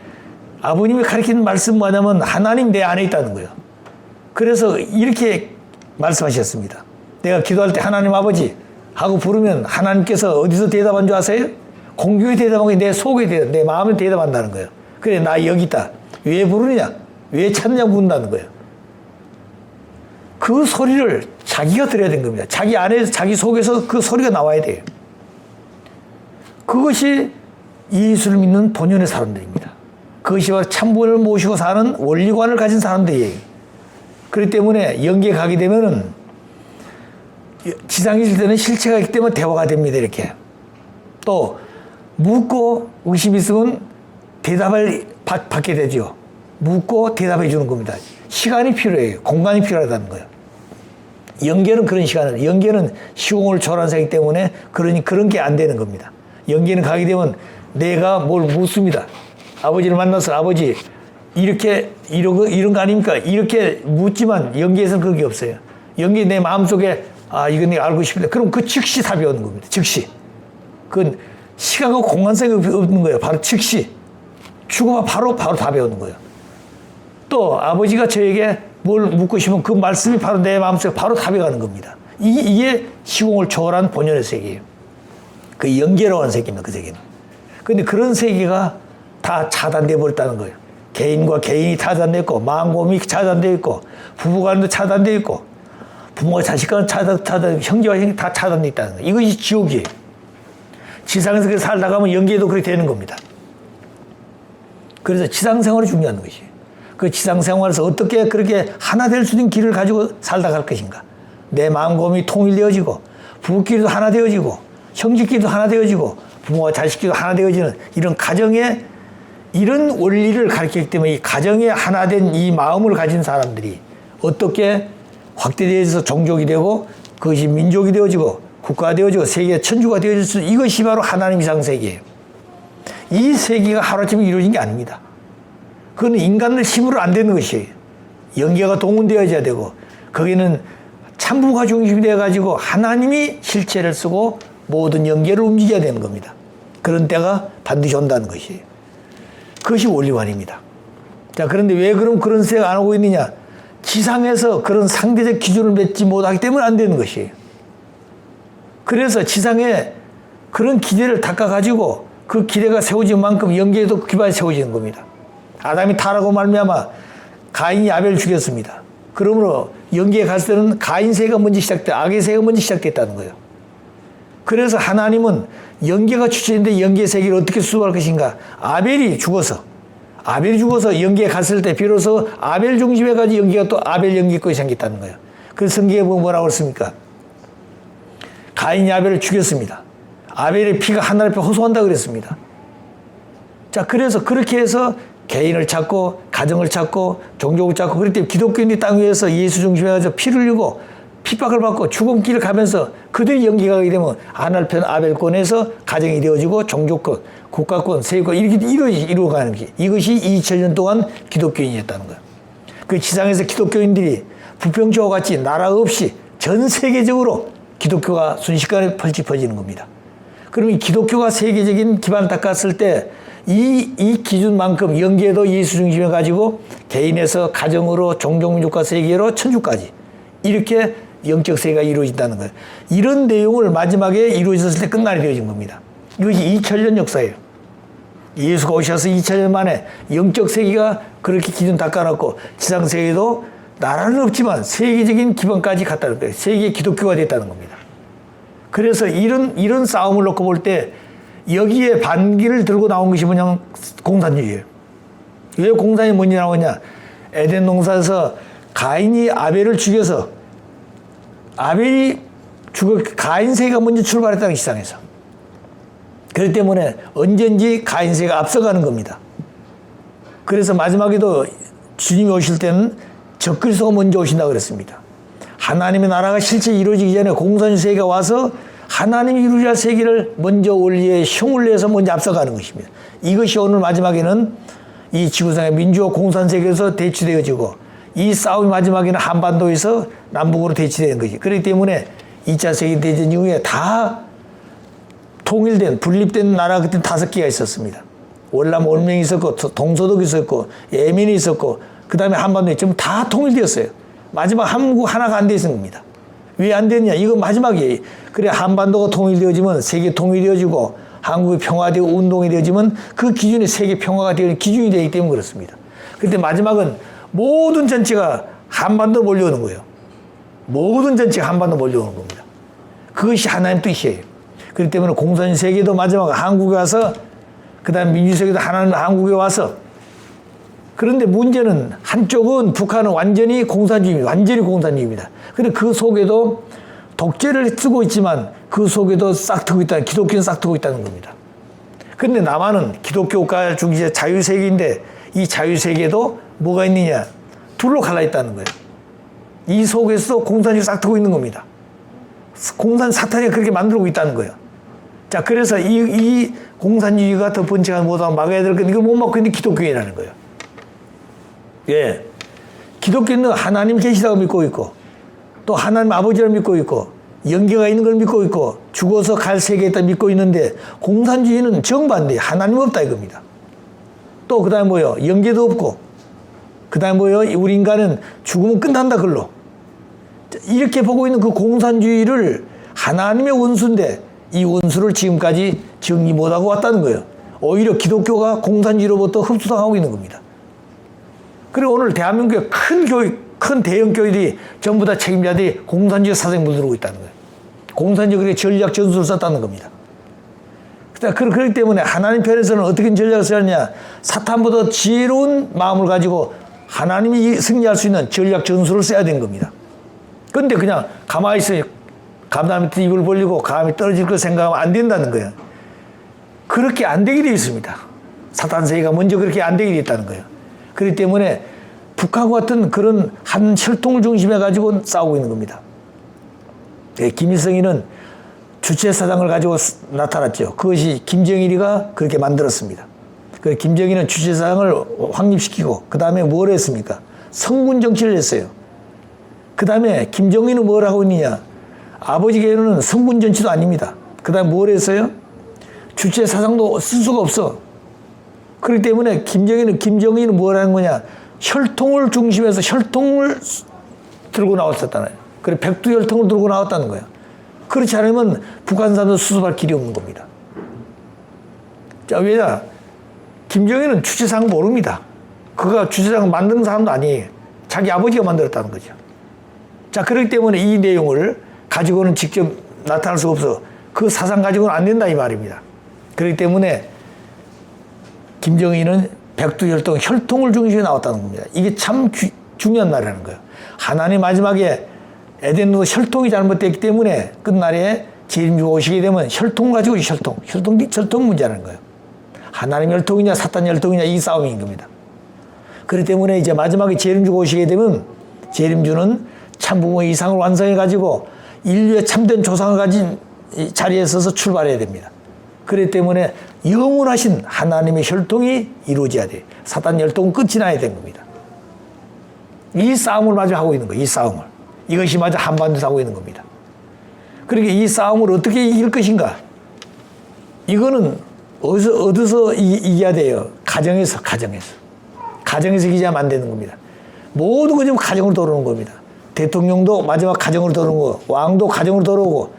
아버님이 가르치는 말씀 뭐냐면 하나님 내 안에 있다는 거예요. 그래서 이렇게 말씀하셨습니다. 내가 기도할 때 하나님 아버지 하고 부르면 하나님께서 어디서 대답한 줄 아세요? 공중에 대답한 게 내 속에 대답, 내 마음에 대답한다는 거예요. 그래 나 여기 있다. 왜 부르느냐? 왜 찾느냐고 묻는다는 거예요. 그 소리를 자기가 들어야 되는 겁니다. 자기 안에서, 자기 속에서 그 소리가 나와야 돼요. 그것이 예수를 믿는 본연의 사람들입니다. 그것이 바로 참부를 모시고 사는 원리관을 가진 사람들이에요. 그렇기 때문에 영계에 가게 되면은 지상에 있을 때는 실체가 있기 때문에 대화가 됩니다. 이렇게. 또 묻고 의심이 있으면 대답을 받게 되죠. 묻고 대답해 주는 겁니다. 시간이 필요해요. 공간이 필요하다는 거예요. 영계는 그런 시간을, 영계는 시공을 초월한 세기 때문에 그런 게 안 되는 겁니다. 영계는 가게 되면 내가 뭘 묻습니다. 아버지를 만나서 아버지 이런 거 아닙니까? 이렇게 묻지만 영계에서는 그런 게 없어요. 영계 내 마음속에 이건 내가 알고 싶은데 그럼 그 즉시 답이 오는 겁니다. 즉시. 그건 시간과 공간성이 없는 거예요. 바로 즉시. 죽으면 바로 답이 오는 거예요. 또 아버지가 저에게 뭘 묻고 싶으면 그 말씀이 바로 내 마음속에 바로 답이 가는 겁니다. 이게 시공을 초월한 본연의 세계예요. 그 영계로운 세계입니다. 그 세계는. 그런데 그런 세계가 다 차단되어 버렸다는 거예요. 개인과 개인이 차단되어 있고 마음고음이 차단되어 있고 부부간도 차단되어 있고 부모와 자식과는 차단, 형제와 형이 다 차단되어 있다는 거예요. 이것이 지옥이에요. 지상에서 그렇게 살다 가면 영계도 그렇게 되는 겁니다. 그래서 지상생활이 중요한 것이에요. 그 지상생활에서 어떻게 그렇게 하나 될 수 있는 길을 가지고 살다 갈 것인가. 내 마음고음이 통일되어지고 부부끼리도 하나 되어지고 형제끼리도 하나 되어지고 부모와 자식끼리도 하나 되어지는 이런 가정의 이런 원리를 가르치기 때문에 이 가정에 하나 된 이 마음을 가진 사람들이 어떻게 확대되어서 종족이 되고 그것이 민족이 되어지고 국가가 되어지고 세계 천주가 되어질 수 이것이 바로 하나님 이상 세계예요. 이 세계가 하루아침에 이루어진 게 아닙니다. 그건 인간의 힘으로 안 되는 것이에요. 영계가 동원되어져야 되고 거기는 참부가 중심이 되어가지고 하나님이 실체를 쓰고 모든 영계를 움직여야 되는 겁니다. 그런 때가 반드시 온다는 것이에요. 그것이 원리관입니다. 자, 그런데 왜 그럼 그런 생각 안 하고 있느냐? 지상에서 그런 상대적 기준을 맺지 못하기 때문에 안 되는 것이에요. 그래서 지상에 그런 기대를 닦아가지고 그 기대가 세워진 만큼 영계에도 그 기반이 세워지는 겁니다. 아담이 타락하고 말미암아 가인이 아벨을 죽였습니다. 그러므로 영계에 갔을 때는 가인 세가 먼저 악의 세가 먼저 시작됐다는 거예요. 그래서 하나님은 영계가 주체인데 영계 세계를 어떻게 수호할 것인가? 아벨이 죽어서 영계에 갔을 때 비로소 아벨 중심에 가지고 영계가 또 아벨 영계권이 생겼다는 거예요. 그래서 성경에 보면 뭐라고 그랬습니까? 가인이 아벨을 죽였습니다. 아벨의 피가 하늘 앞에 호소한다고 그랬습니다. 자, 그래서 그렇게 해서 개인을 찾고 가정을 찾고 종족을 찾고 그럴 때 기독교인이 땅 위에서 예수 중심에 가서 피를 흘리고 핍박을 받고 죽음길을 가면서 그들이 영계가 가게 되면 하늘편 아벨권에서 가정이 되어지고 종족권, 국가권, 세계권 이렇게 이루어가는 게 이것이 2000년 동안 기독교인이었다는 거예요. 그 지상에서 기독교인들이 부평초와 같이 나라 없이 전 세계적으로 기독교가 순식간에 펼쳐지는 겁니다. 그럼 이 기독교가 세계적인 기반을 닦았을 때 이 기준만큼 영계도 예수 중심에 가지고 개인에서 가정으로 종족민족과 세계로 천주까지 이렇게 영적 세계가 이루어진다는 거예요. 이런 내용을 마지막에 이루어졌을 때 끝나게 되어진 겁니다. 이것이 2000년 역사예요. 예수가 오셔서 2000년 만에 영적 세계가 그렇게 기준 닦아놨고 지상 세계도 나라는 없지만 세계적인 기반까지 갔다는 거예요. 세계 기독교가 됐다는 겁니다. 그래서 이런 싸움을 놓고 볼 때 여기에 반기를 들고 나온 것이 뭐냐면 공산주의예요. 왜 공산이 뭔지 나오냐? 에덴 농사에서 가인이 아벨을 죽여서 아벨이 가인 세계가 먼저 출발했다는 게 시장에서. 그렇기 때문에 언제든지 가인 세계가 앞서가는 겁니다. 그래서 마지막에도 주님이 오실 때는 적그리스도가 먼저 오신다고 그랬습니다. 하나님의 나라가 실제 이루어지기 전에 공산주의 세계가 와서 하나님이 이루어야 할 세계를 먼저 원리에 흉을 내서 먼저 앞서가는 것입니다. 이것이 오늘 마지막에는 이 지구상의 민주화 공산 세계에서 대치되어지고 이 싸움이 마지막에는 한반도에서 남북으로 대치되는 것이. 그렇기 때문에 2차 세계대전 이후에 다 통일된 분립된 나라가 그때 5개가 있었습니다. 월남 월명이 있었고 동서독이 있었고 예멘이 있었고 그 다음에 한반도에 전부 다 통일되었어요. 마지막 한국 하나가 안 돼 있는 겁니다. 왜 안 됐냐? 이거 마지막이에요. 그래 한반도가 통일되어지면 세계 통일되어지고 한국이 평화되고 운동이 되어지면 그 기준이 세계 평화가 되는 기준이 되기 때문에 그렇습니다. 그런데 마지막은 모든 전체가 한반도로 몰려오는 거예요. 모든 전체가 한반도로 몰려오는 겁니다. 그것이 하나님 뜻이에요. 그렇기 때문에 공산주의 세계도 마지막 한국에 와서 그 다음 민주세계도 하나는 한국에 와서 그런데 문제는 한쪽은 북한은 완전히 공산주의입니다. 완전히 공산주의입니다. 근데 그 속에도 독재를 쓰고 있지만 그 속에도 싹트고 있다는, 기독교는 싹트고 있다는 겁니다. 그런데 남한은 기독교가 중시의 자유세계인데 이 자유세계도 뭐가 있느냐? 둘로 갈라있다는 거예요. 이 속에서 공산주의 싹트고 있는 겁니다. 공산 사탄이 그렇게 만들고 있다는 거예요. 자, 그래서 이 공산주의가 더 번창하지 못하면 막아야 될 건데 이걸 못 막고 있는 기독교인이라는 거예요. 예. 기독교는 하나님 계시다고 믿고 있고 또 하나님 아버지를 믿고 있고 영계가 있는 걸 믿고 있고 죽어서 갈 세계에 있다 믿고 있는데 공산주의는 정반대 하나님 없다 이겁니다. 또 그 다음에 뭐요? 영계도 없고 그 다음에 뭐요? 우리 인간은 죽으면 끝난다 그걸로. 이렇게 보고 있는 그 공산주의를 하나님의 원수인데 이 원수를 지금까지 정리 못하고 왔다는 거예요. 오히려 기독교가 공산주의로부터 흡수당하고 있는 겁니다. 그리고 오늘 대한민국의 큰 교육, 큰 대형 교회들이 전부 다 책임자들이 공산주의 사상에 물들고 있다는 거예요. 공산주의 전략 전술을 썼다는 겁니다. 그렇기 때문에 하나님 편에서는 어떻게 전략을 써야 사탄보다 지혜로운 마음을 가지고 하나님이 승리할 수 있는 전략 전술을 써야 되는 겁니다. 그런데 그냥 가만히 있어요. 감나무 밑에 입을 벌리고 감이 떨어질 걸 생각하면 안 된다는 거예요. 그렇게 안 되게 되어 있습니다. 사탄 세계가 먼저 그렇게 안 되게 되어 있다는 거예요. 그렇기 때문에 북한과 같은 그런 한 혈통을 중심에 가지고 싸우고 있는 겁니다. 네, 김일성이는 주체사상을 가지고 나타났죠. 그것이 김정일이가 그렇게 만들었습니다. 그래서 김정일은 주체사상을 확립시키고 그 다음에 뭘 했습니까? 성군 정치를 했어요. 그 다음에 김정일은 뭘 하고 있느냐? 아버지께는 성군 정치도 아닙니다. 그 다음에 뭘 했어요? 주체사상도 쓸 수가 없어. 그렇기 때문에 김정일은 뭘 하는 거냐? 혈통을 중심해서 혈통을 들고 나왔었잖아요. 그래 백두 혈통을 들고 나왔다는 거예요. 그렇지 않으면 북한 사람도 수습할 길이 없는 겁니다. 자, 왜냐? 김정일은 주체사상 모릅니다. 그가 주체사상 만드는 사람도 아니에요. 자기 아버지가 만들었다는 거죠. 자, 그렇기 때문에 이 내용을 가지고는 직접 나타날 수가 없어. 그 사상 가지고는 안 된다 이 말입니다. 그렇기 때문에 김정일은 백두혈통, 혈통을 중심에 나왔다는 겁니다. 이게 참 중요한 말이라는 거예요. 하나님 마지막에 에덴도 혈통이 잘못됐기 때문에 끝날에 재림주가 오시게 되면 혈통 가지고 혈통 문제라는 거예요. 하나님 혈통이냐 사탄 혈통이냐 이 싸움인 겁니다. 그렇기 때문에 이제 마지막에 재림주가 오시게 되면 재림주는 참부모의 이상을 완성해 가지고 인류의 참된 조상을 가진 자리에 서서 출발해야 됩니다. 그렇기 때문에 영원하신 하나님의 혈통이 이루어져야 돼요. 사탄 혈통은 끝이 나야 되는 겁니다. 이 싸움을 마저 하고 있는 거예요. 이 싸움을. 이것이 마저 한반도에서 하고 있는 겁니다. 그러니까 이 싸움을 어떻게 이길 것인가? 이거는 어디서 이겨야 돼요? 가정에서 이기자면 안 되는 겁니다. 모든 거 지금 가정으로 돌아오는 겁니다. 대통령도 마지막 가정으로 돌아오는 거, 왕도 가정으로 돌아오고,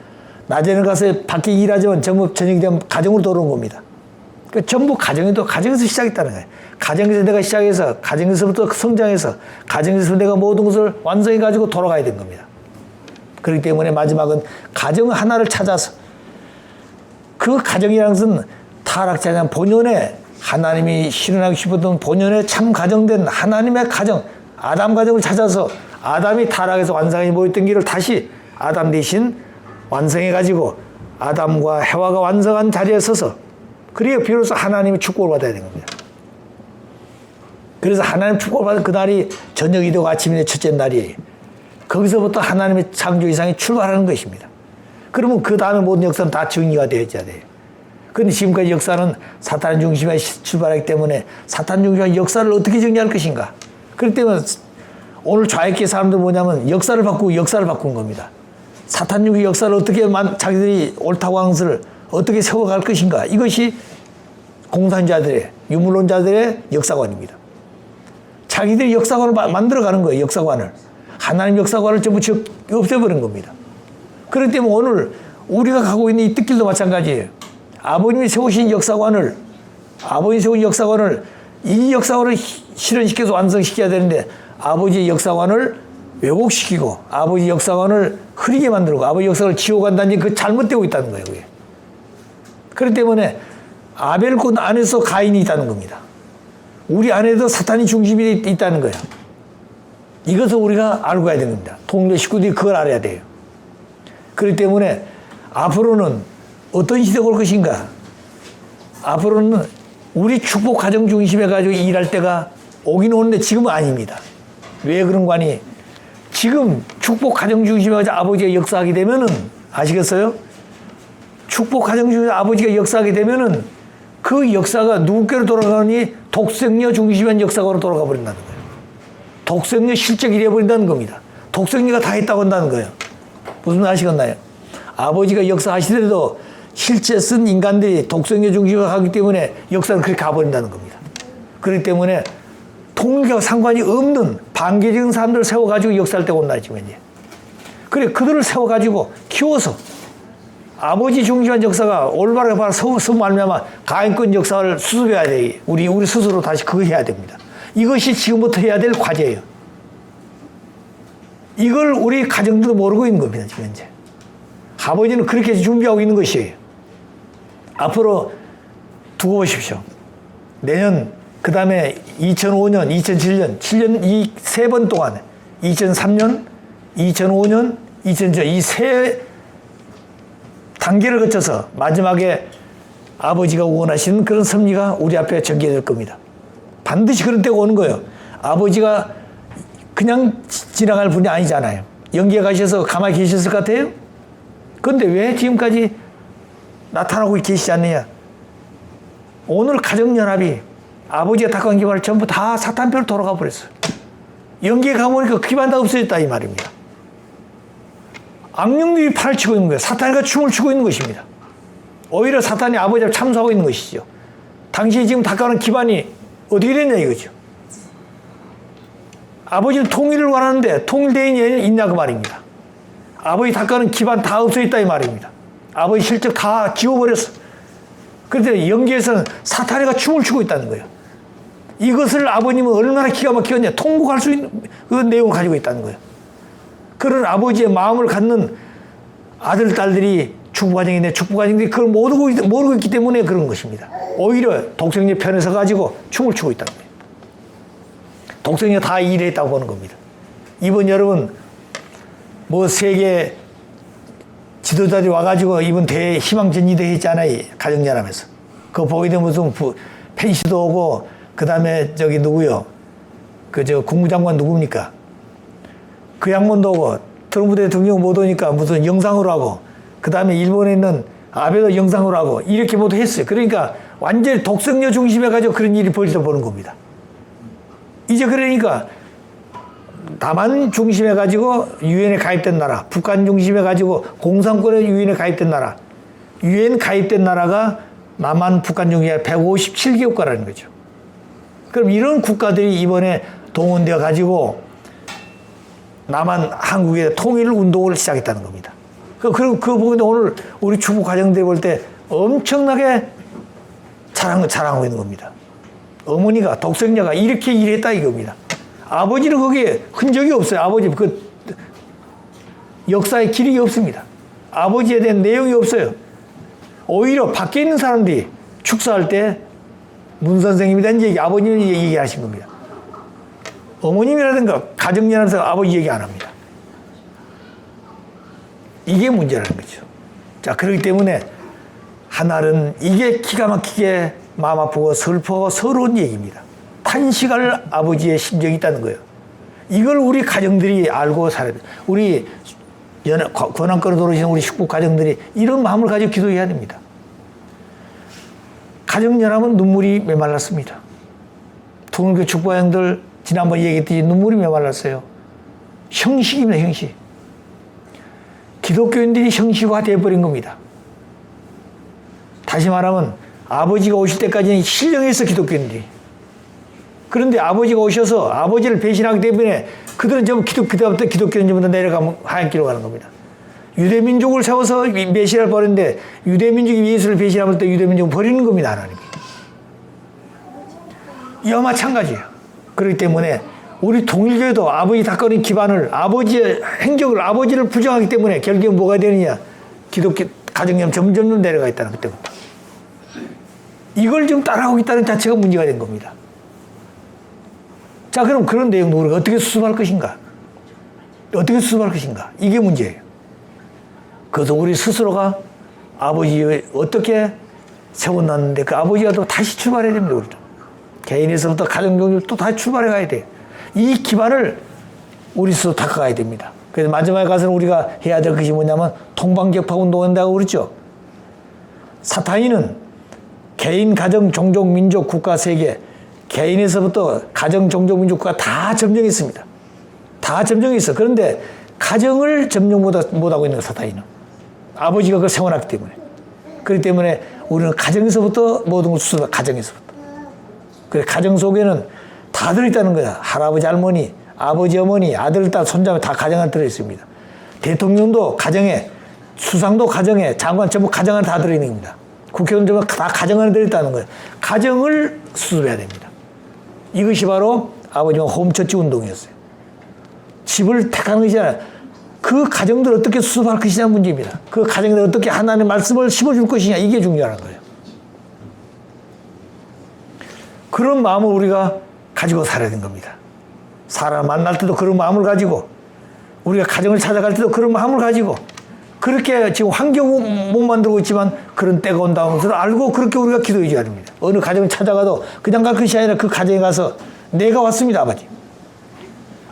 낮에는 가서 밖에 일하지만 전부 저녁이 되면 가정으로 돌아오는 겁니다. 그러니까 전부 가정에서 시작했다는 거예요. 가정에서 내가 시작해서, 가정에서부터 성장해서, 가정에서 내가 모든 것을 완성해가지고 돌아가야 되는 겁니다. 그렇기 때문에 마지막은 가정 하나를 찾아서, 그 가정이라는 것은 타락자는 본연의 하나님이 실현하고 싶었던 본연의 참 가정된 하나님의 가정, 아담 가정을 찾아서 아담이 타락해서 완성이 모였던 길을 다시 아담 대신 완성해가지고 아담과 해와가 완성한 자리에 서서 그래야 비로소 하나님의 축복을 받아야 되는 겁니다. 그래서 하나님 축복을 받은 그날이 저녁이 되고 아침이 되고 첫째 날이에요. 거기서부터 하나님의 창조 이상이 출발하는 것입니다. 그러면 그 다음에 모든 역사는 다 정의가 되어져야 돼요. 그런데 지금까지 역사는 사탄 중심에 출발하기 때문에 사탄 중심의 역사를 어떻게 정리할 것인가. 그렇기 때문에 오늘 좌익계 사람들 뭐냐면 역사를 바꾸고 역사를 바꾼 겁니다. 사탄 중심의 역사를 어떻게 자기들이 옳다고 하는 것을 어떻게 세워갈 것인가. 이것이 공산자들의 유물론자들의 역사관입니다. 자기들이 역사관을 만들어가는 거예요. 역사관을. 하나님 역사관을 전부 없애버린 겁니다. 그렇기 때문에 오늘 우리가 가고 있는 이 뜻길도 마찬가지예요. 아버님이 세우신 역사관을 이 역사관을 실현시켜서 완성시켜야 되는데 아버지의 역사관을 왜곡시키고 아버지 역사관을 흐리게 만들고 아버지 역사관을 지워간다니 그 잘못되고 있다는 거예요. 그게. 그렇기 때문에 아벨꾼 안에서 가인이 있다는 겁니다. 우리 안에도 사탄이 중심이 있다는 거예요. 이것을 우리가 알고 가야 되는 겁니다. 동료 식구들이 그걸 알아야 돼요. 그렇기 때문에 앞으로는 어떤 시대가 올 것인가? 앞으로는 우리 축복 가정 중심에 가지고 일할 때가 오긴 오는데 지금은 아닙니다. 왜 그런 거 아니? 지금 축복 가정 중심에 가지고 아버지가 역사하게 되면은 아시겠어요? 축복 가정 중심에 아버지가 역사하게 되면은 그 역사가 누구께로 돌아가니 독생녀 중심의 역사가로 돌아가 버린다는 거예요. 독생녀 실적이 되어버린다는 겁니다. 독생녀가 다 했다고 한다는 거예요. 무슨 말 아시겠나요? 아버지가 역사하시더라도 실제 쓴 인간들이 독생녀 중심으로 가기 때문에 역사는 그렇게 가버린다는 겁니다. 그렇기 때문에 통일과 상관이 없는 반개적인 사람들을 세워가지고 역사할 때가 온다 지금 이제. 그래 그들을 세워가지고 키워서 아버지 중심한 역사가 올바르게 바로 말미암아 가인권 역사를 수습해야 돼. 우리 스스로 다시 그거 해야 됩니다. 이것이 지금부터 해야 될 과제예요. 이걸 우리 가정들도 모르고 있는 겁니다. 지금 현재. 아버지는 그렇게 준비하고 있는 것이에요. 앞으로 두고 보십시오. 내년 그 다음에 2005년, 2007년, 7년 이 세 번 동안 2003년, 2005년, 2007년 이 세 단계를 거쳐서 마지막에 아버지가 원하시는 그런 섭리가 우리 앞에 전개될 겁니다. 반드시 그런 때가 오는 거예요. 아버지가 그냥 지나갈 분이 아니잖아요. 영계에 가셔서 가만히 계셨을 것 같아요? 그런데 왜 지금까지 나타나고 계시지 않느냐? 오늘 가정연합이 아버지가 닦은 기반을 전부 다 사탄표로 돌아가 버렸어요. 영계에 가보니까 그 기반 다 없어졌다 이 말입니다. 악령들이 팔을 치고 있는 거예요. 사탄이가 춤을 추고 있는 것입니다. 오히려 사탄이 아버지를 참수하고 있는 것이죠. 당신이 지금 닦아놓은 기반이 어떻게 됐냐 이거죠. 아버지는 통일을 원하는데 통일대인이 있냐 그 말입니다. 아버지 닦아놓은 기반 다 없어졌다 이 말입니다. 아버지 실적 다 지워버렸어. 그런데 영계에서는 사탄이가 춤을 추고 있다는 거예요. 이것을 아버님은 얼마나 기가 막히겠냐. 통곡할 수 있는 그 내용을 가지고 있다는 거예요. 그런 아버지의 마음을 갖는 아들, 딸들이 축복가정인데 축복가정들이 그걸 모르고 있기 때문에 그런 것입니다. 오히려 독생녀 편에 서가지고 춤을 추고 있다는 거예요. 독생녀 다 일했다고 보는 겁니다. 이번 여러분 뭐 세계 지도자들이 와가지고 이번 대회 희망전지대 했잖아요. 가정연합에서. 그거 보게 되면 무슨 펜시도 오고 그 다음에 저기 누구요? 국무장관 누굽니까? 그 양반도 오고 트럼프 대통령 못 오니까 무슨 영상으로 하고 그 다음에 일본에 있는 아베도 영상으로 하고 이렇게 모두 했어요. 그러니까 완전히 독생녀 중심에 가지고 그런 일이 벌어져 보는 겁니다. 이제 그러니까 남한 중심에 가지고 유엔에 가입된 나라, 북한 중심에 가지고 공산권의 유엔에 가입된 나라, 유엔 가입된 나라가 남한, 북한 중에 157개국가라는 거죠. 그럼 이런 국가들이 이번에 동원되어 가지고 남한, 한국의 통일 운동을 시작했다는 겁니다. 그리고 그 부분에 오늘 우리 축복 가정들 볼 때 엄청나게 자랑하고 있는 겁니다. 어머니가, 독생녀가 이렇게 일했다 이겁니다. 아버지는 거기에 흔적이 없어요. 아버지 그 역사의 기록이 없습니다. 아버지에 대한 내용이 없어요. 오히려 밖에 있는 사람들이 축사할 때 문 선생님이라든지 얘기, 아버님이 얘기하신 겁니다. 어머님이라든가 가정연합에서 아버지 얘기 안 합니다. 이게 문제라는 거죠. 자, 그렇기 때문에 하나는 이게 기가 막히게 마음 아프고 슬퍼고 서러운 얘기입니다. 탄식할 아버지의 심정이 있다는 거예요. 이걸 우리 가정들이 알고 살아야 돼요. 우리 고난거로 돌아오신 우리 식구 가정들이 이런 마음을 가지고 기도해야 됩니다. 가정연합은 눈물이 메말랐습니다. 통일교 축구형들 지난번 얘기했듯이 눈물이 메말랐어요. 형식입니다, 형식. 기독교인들이 형식화 되어버린 겁니다. 다시 말하면 아버지가 오실 때까지는 신령했어, 기독교인들이. 그런데 아버지가 오셔서 아버지를 배신하기 때문에 그들은 전부 그다음부터 기독교는 전부 내려가면 하얀 길로 가는 겁니다. 유대민족을 세워서 메시아를 버렸는데 유대민족이 예수를 배신하면 또 유대민족을 버리는 겁니다, 하나님이. 이와 마찬가지예요. 그렇기 때문에 우리 통일교회도 아버지 닦아낸 기반을 아버지의 행적을 아버지를 부정하기 때문에 결국엔 뭐가 되느냐, 기독교 가정념 점점 내려가 있다는 그때부터. 이걸 좀 따라오고 있다는 자체가 문제가 된 겁니다. 자, 그럼 그런 내용도 우리가 어떻게 수습할 것인가? 어떻게 수습할 것인가? 이게 문제예요. 그래서 우리 스스로가 아버지 어떻게 세워놨는데 그 아버지가 또 다시 출발해야 됩니다. 우리는. 개인에서부터 가정경제로 또 다시 출발해 가야 돼요. 이 기반을 우리 스스로 닦아가야 됩니다. 그래서 마지막에 가서는 우리가 해야 될 것이 뭐냐면 통방격파 운동한다고 그랬죠. 사탄이는 개인, 가정, 종족, 민족, 국가, 세계, 개인에서부터 가정, 종족, 민족, 국가 다 점령했습니다. 다 점령했어. 그런데 가정을 점령 못하고 있는 사탄이는. 아버지가 그걸 세워놨기 때문에. 그렇기 때문에 우리는 가정에서부터 모든 걸 수습해, 가정에서부터. 그래, 가정 속에는 다 들어있다는 거야. 할아버지, 할머니, 아버지, 어머니, 아들, 딸, 손자매 다 가정 안에 들어있습니다. 대통령도 가정에, 수상도 가정에, 장관 전부 가정 안에 다 들어있는 겁니다. 국회의원 전부 다 가정 안에 들어있다는 거예요. 가정을 수습해야 됩니다. 이것이 바로 아버지와 홈처치 운동이었어요. 집을 택하는 것이 아니라 그 가정들을 어떻게 수습할 것이냐 문제입니다. 그 가정들 어떻게 하나님의 말씀을 심어줄 것이냐, 이게 중요한 거예요. 그런 마음을 우리가 가지고 살아야 되는 겁니다. 사람 만날 때도 그런 마음을 가지고, 우리가 가정을 찾아갈 때도 그런 마음을 가지고, 그렇게 지금 환경을 못 만들고 있지만 그런 때가 온다는 것을 알고 그렇게 우리가 기도해 줘야 됩니다. 어느 가정을 찾아가도 그냥 갈 것이 아니라 그 가정에 가서 내가 왔습니다, 아버지.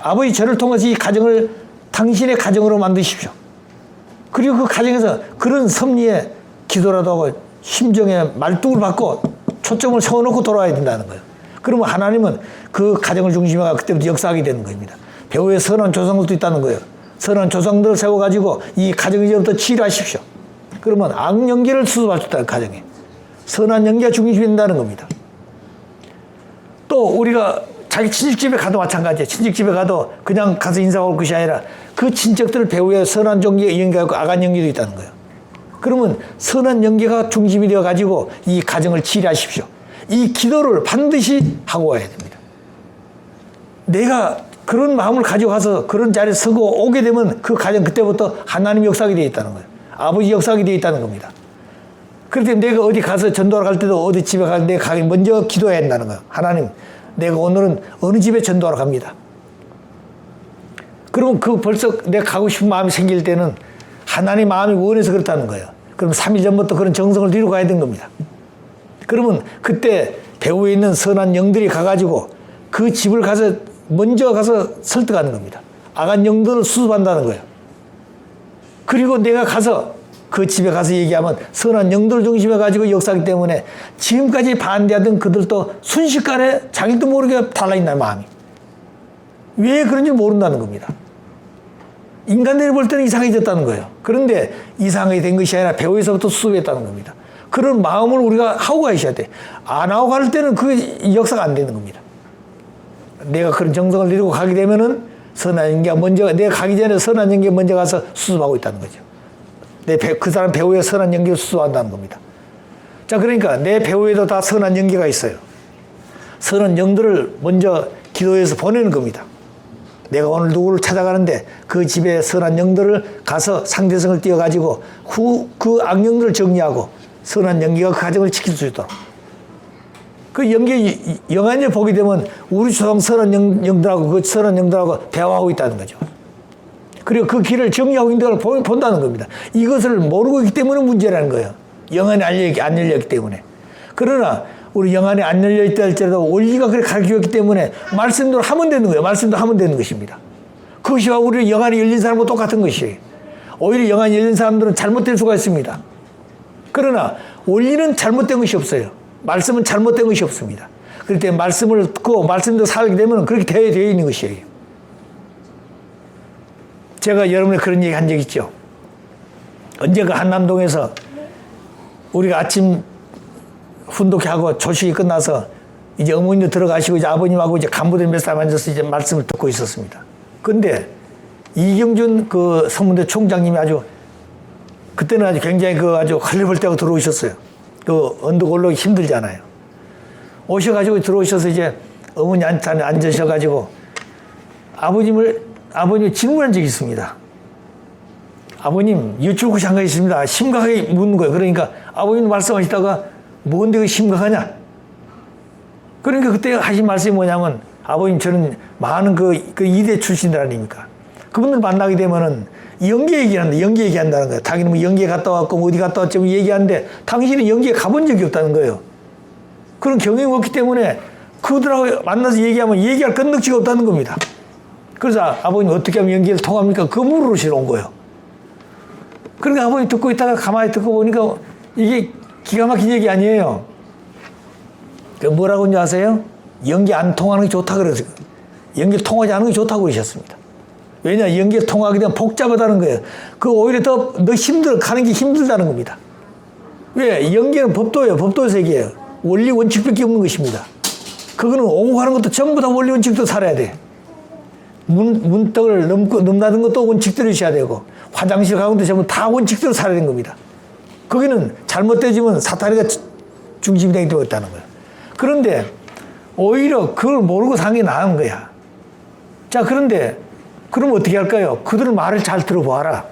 아버지, 저를 통해서 이 가정을 당신의 가정으로 만드십시오. 그리고 그 가정에서 그런 섭리의 기도라도 하고 심정의 말뚝을 받고 초점을 세워놓고 돌아와야 된다는 거예요. 그러면 하나님은 그 가정을 중심으로 그때부터 역사하게 되는 겁니다. 배후에 선한 조상들도 있다는 거예요. 선한 조상들을 세워가지고 이 가정 이제부터 치유하십시오. 그러면 악연계를 수습할 수 있다, 가정에. 선한 연계가 중심이 된다는 겁니다. 또 우리가 자기 친척집에 가도 마찬가지예요. 친척집에 가도 그냥 가서 인사하고 올 것이 아니라 그 친척들 배후에 선한 종기에 연계하고 악한 연계도 있다는 거예요. 그러면 선한 연계가 중심이 되어가지고 이 가정을 치유하십시오. 이 기도를 반드시 하고 와야 됩니다. 내가 그런 마음을 가지고 가서 그런 자리에 서고 오게 되면 그 가정 그때부터 하나님 역사하게 되어 있다는 거예요. 아버지 역사하게 되어 있다는 겁니다. 그럴 때 내가 어디 가서 전도하러 갈 때도 어디 집에 가서 내가 가기 먼저 기도해야 한다는 거예요. 하나님, 내가 오늘은 어느 집에 전도하러 갑니다. 그러면 그 벌써 내가 가고 싶은 마음이 생길 때는 하나님 마음이 원해서 그렇다는 거예요. 그럼 3일 전부터 그런 정성을 들이고 가야 되는 겁니다. 그러면 그때 배후에 있는 선한 영들이 가가지고 그 집을 가서 먼저 가서 설득하는 겁니다. 악한 영들을 수습한다는 거예요. 그리고 내가 가서 그 집에 가서 얘기하면 선한 영들을 중심에 가지고 역사하기 때문에 지금까지 반대하던 그들도 순식간에 자기도 모르게 달라진다는 마음이. 왜 그런지 모른다는 겁니다. 인간들이 볼 때는 이상해졌다는 거예요. 그런데 이상하게 된 것이 아니라 배후에서부터 수습했다는 겁니다. 그런 마음을 우리가 하고 가셔야 돼. 안 하고 갈 때는 그 역사가 안 되는 겁니다. 내가 그런 정성을 들이고 가게 되면은 선한 연계가 먼저, 내가 가기 전에 선한 연계가 먼저 가서 수습하고 있다는 거죠. 그 사람 배후에 선한 연계를 수습한다는 겁니다. 자, 그러니까 내 배후에도 다 선한 연계가 있어요. 선한 영들을 먼저 기도해서 보내는 겁니다. 내가 오늘 누구를 찾아가는데 그 집에 선한 영들을 가서 상대성을 띄워가지고 그 악영들을 정리하고 선한 연계가 그 가정을 지킬 수 있도록. 그 연계, 영안을 보게 되면 우리 조상 선한 영들하고 그 선한 영들하고 대화하고 있다는 거죠. 그리고 그 길을 정리하고 있는 걸 본다는 겁니다. 이것을 모르고 있기 때문에 문제라는 거예요. 영안이 안 열렸기 때문에. 그러나 우리 영안이 안 열려있다 할지라도 원리가 그렇게 가르쳐줬기 때문에 말씀대로 하면 되는 거예요. 말씀대로 하면 되는 것입니다. 그것이 우리 영안이 열린 사람과 똑같은 것이에요. 오히려 영안이 열린 사람들은 잘못될 수가 있습니다. 그러나 원리는 잘못된 것이 없어요. 말씀은 잘못된 것이 없습니다. 그럴 때 말씀을 듣고 말씀대로 살게 되면 그렇게 되어 있는 것이에요. 제가 여러분에 그런 얘기 한 적 있죠. 언제가 한남동에서 우리가 아침 훈독회하고 조식이 끝나서 이제 어머님도 들어가시고 이제 아버님하고 이제 간부들 몇 사람 앉아서 이제 말씀을 듣고 있었습니다. 근데 이경준 그 성문대 총장님이 아주 그때는 아주 굉장히 그 아주 걸려볼 때가 들어오셨어요. 그 언덕 올라오기 힘들잖아요. 오셔가지고 들어오셔서 이제 어머니한테 앉으셔가지고 아버님 질문한 적이 있습니다. 아버님, 유출구시 한 가지 있습니다. 심각하게 묻는 거예요. 그러니까 아버님 말씀하시다가 뭔데 그 심각하냐? 그러니까 그때 하신 말씀이 뭐냐면 아버님 저는 많은 그 이대 출신들 아닙니까? 그분들 만나게 되면은 연계 얘기한다는 거예요. 자기는 뭐 연계 갔다 왔고 어디 갔다 왔지 얘기하는데 당신은 연계 가본 적이 없다는 거예요. 그런 경험이 없기 때문에 그들하고 만나서 얘기하면 얘기할 건덕지가 없다는 겁니다. 그래서 아버님 어떻게 하면 연계를 통합니까? 그 물으시러 온 거예요. 그러니까 아버님 듣고 있다가 가만히 듣고 보니까 이게 기가 막힌 얘기 아니에요. 뭐라고 하는지 아세요? 연계 안 통하는 게 좋다 그러세요. 연계 통하지 않는 게 좋다고 그러셨습니다. 왜냐, 연계 통하게 되면 복잡하다는 거예요. 그 오히려 더 가는 게 힘들다는 겁니다. 왜? 연계는 법도예요. 법도 세계예요. 원리 원칙밖에 없는 것입니다. 그거는 오고 가는 것도 전부 다 원리 원칙도 살아야 돼. 문턱을 넘나든 것도 원칙대로 있어야 되고, 화장실 가는 것도 전부 다 원칙대로 살아야 되는 겁니다. 거기는 잘못되지면 사다리가 중심이 되기 때문에 없다는 거예요. 그런데 오히려 그걸 모르고 사는 게 나은 거야. 자, 그런데 그럼 어떻게 할까요? 그들의 말을 잘 들어봐라.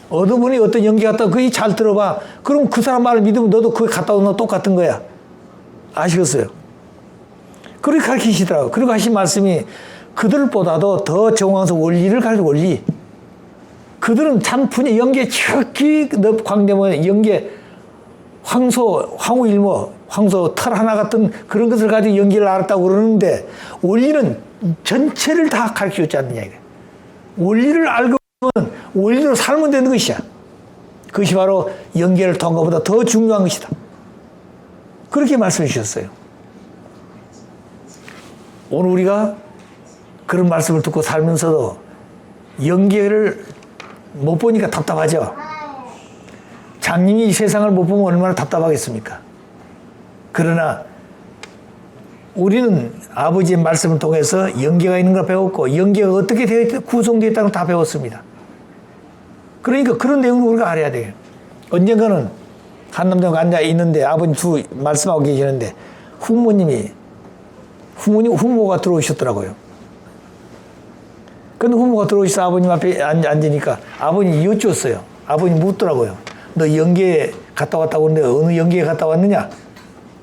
어떤 분이 어떤 연기 갔다 그게 잘 들어봐. 그럼 그 사람 말을 믿으면 너도 거기 갔다 오는 거 똑같은 거야. 아시겠어요? 그렇게 가르치시더라고요. 그리고 하신 말씀이 그들보다도 더 정황서 원리를 가르쳐 원리. 그들은 참 분야 연계 척기 광대면 연계 황후일모 황소 털 하나 같은 그런 것을 가지고 연기를 알았다고 그러는데 원리는 전체를 다 가르쳐줬지 않느냐 이래. 원리를 알고 보면 원리로 살면 되는 것이야. 그것이 바로 연계를 통한 것보다 더 중요한 것이다. 그렇게 말씀해 주셨어요. 오늘 우리가 그런 말씀을 듣고 살면서도 연계를 못 보니까 답답하죠. 장님이 이 세상을 못 보면 얼마나 답답하겠습니까? 그러나 우리는 아버지의 말씀을 통해서 연계가 있는 걸 배웠고 연계가 어떻게 구성되어 있다는 걸 다 배웠습니다. 그러니까 그런 내용을 우리가 알아야 돼요. 언젠가는 한남동 앉아 있는데 아버님 두 말씀하고 계시는데 후모가 들어오셨더라고요. 근데 후모가 들어오셔서 아버님 앞에 앉으니까 아버님이 여쭈었어요. 아버님 묻더라고요. 너 연계에 갔다 왔다고 하는데 어느 연계에 갔다 왔느냐?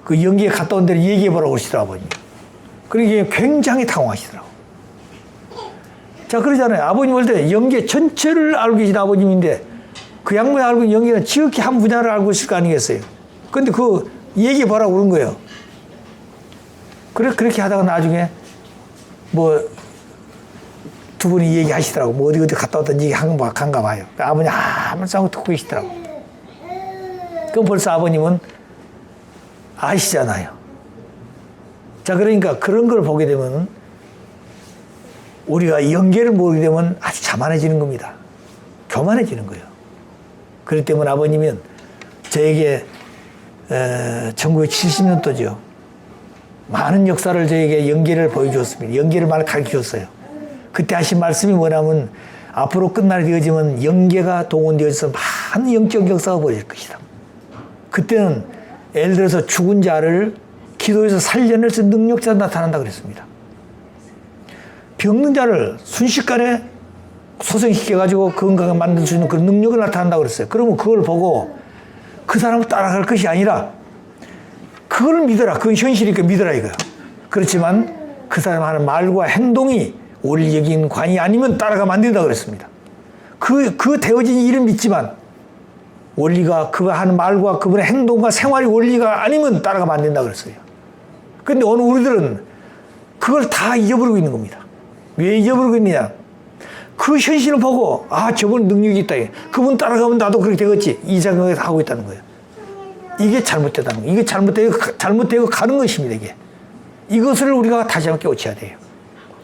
그 연계에 갔다 온 데를 얘기해보라고 그러시더라고요, 아버님. 그러니까 굉장히 당황하시더라고요. 자, 그러잖아요. 아버님 볼 때 연계 전체를 알고 계신 아버님인데 그 양반이 알고 있는 연계는 지극히 한 분야를 알고 있을 거 아니겠어요? 근데 그 얘기해보라고 그런 거예요. 그렇게 하다가 나중에 두 분이 얘기하시더라고. 어디 갔다 왔던 얘기 한가 봐요. 아버님 아무 싸고 듣고 계시더라고. 그럼 벌써 아버님은 아시잖아요. 자, 그러니까 그런 걸 보게 되면 우리가 연계를 모르게 되면 아주 자만해지는 겁니다. 교만해지는 거예요. 그렇기 때문에 아버님은 저에게 1970년도죠. 많은 역사를 저에게 연계를 보여주었습니다. 연계를 많이 가르쳐줬어요. 그때 하신 말씀이 뭐냐면 앞으로 끝날 되어지면 연계가 동원되어서 많은 영적 역사가 벌어질 것이다. 그때는 예를 들어서 죽은 자를 기도해서 살려낼 수 있는 능력자가 나타난다 그랬습니다. 병든 자를 순식간에 소생시켜가지고 건강하게 만들 수 있는 그런 능력을 나타난다고 그랬어요. 그러면 그걸 보고 그 사람을 따라갈 것이 아니라 그걸 믿어라. 그건 현실이니까 믿어라 이거야. 그렇지만 그 사람 하는 말과 행동이 원리적인 관이 아니면 따라가면 안 된다 그랬습니다. 그 되어진 일을 믿지만 원리가 그가 하는 말과 그분의 행동과 생활이 원리가 아니면 따라가면 안 된다 그랬어요. 그런데 오늘 우리들은 그걸 다 잊어버리고 있는 겁니다. 왜 잊어버리고 있느냐? 그 현실을 보고 저분 능력이 있다. 그분 따라가면 나도 그렇게 되겠지. 이 생각을 하고 있다는 거예요. 이게 잘못되다는 거예요. 이게 잘못되고 가는 것입니다. 이게. 이것을 우리가 다시 한번 깨우쳐야 돼요.